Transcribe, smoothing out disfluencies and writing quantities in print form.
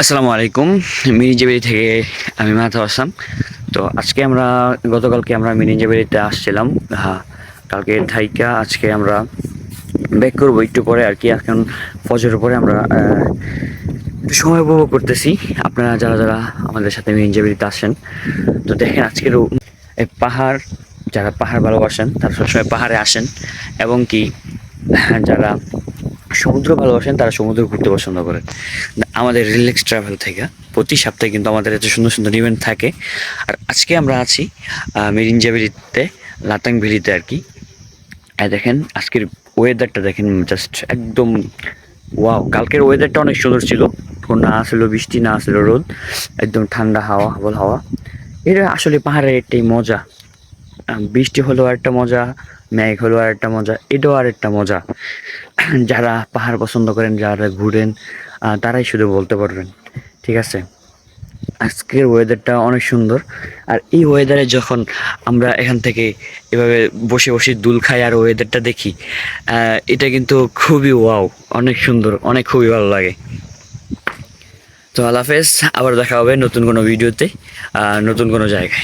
আসসালামু আলাইকুম। মিরিঞ্জাবেরি থেকে আমি মাহাতো হাসান। তো আজকে আমরা গতকালকে আমরা মিরিঞ্জাবেরিতে আসছিলাম। হ্যাঁ, কালকে থাইকা আজকে আমরা ব্যাক করবো একটু পরে আর কি। এখন ফজরের পরে আমরা একটু সময় উপভোগ করতেছি। আপনারা যারা যারা আমাদের সাথে মিরিঞ্জাবেরিতে আসেন, তো দেখেন আজকের এই পাহাড়, যারা পাহাড় ভালোবাসেন তারা সবসময় পাহাড়ে আসেন, এবং কি যারা সমুদ্র ভালোবাসেন তারা সমুদ্র ঘুরতে পছন্দ করেন। আমাদের রিল্যাক্স ট্রাভেল থেকে প্রতি সপ্তাহে কিন্তু আমাদের এত সুন্দর সুন্দর ইভেন্ট থাকে। আর আজকে আমরা আছি মিরিঞ্জাভেলিতে, লাতাং ভ্যালিতে আর কি। দেখেন আজকের ওয়েদারটা দেখেন, জাস্ট একদম ওয়াও। কালকের ওয়েদারটা অনেক সুন্দর ছিল, না আসলে বৃষ্টি না আসলে রোদ, একদম ঠান্ডা হাওয়া, হাওয়া হাওয়া। এটা আসলে পাহাড়ের একটাই মজা। বৃষ্টি হলেও আরেকটা মজা, মেঘ হলেও আরেকটা মজা, এটাও আরেকটা মজা। যারা পাহাড় পছন্দ করেন, যারা ঘুরেন, তারাই শুধু বলতে পারবেন। ঠিক আছে, আজকের ওয়েদারটা অনেক সুন্দর। আর এই ওয়েদারে যখন আমরা এখান থেকে এভাবে বসে বসে দুল খাই আর ওয়েদারটা দেখি, এটা কিন্তু খুবই ওয়াও, অনেক সুন্দর, অনেক খুবই ভালো লাগে। তো আল্লাহ হাফেজ, আবার দেখা হবে নতুন কোনো ভিডিওতে, নতুন কোনো জায়গায়।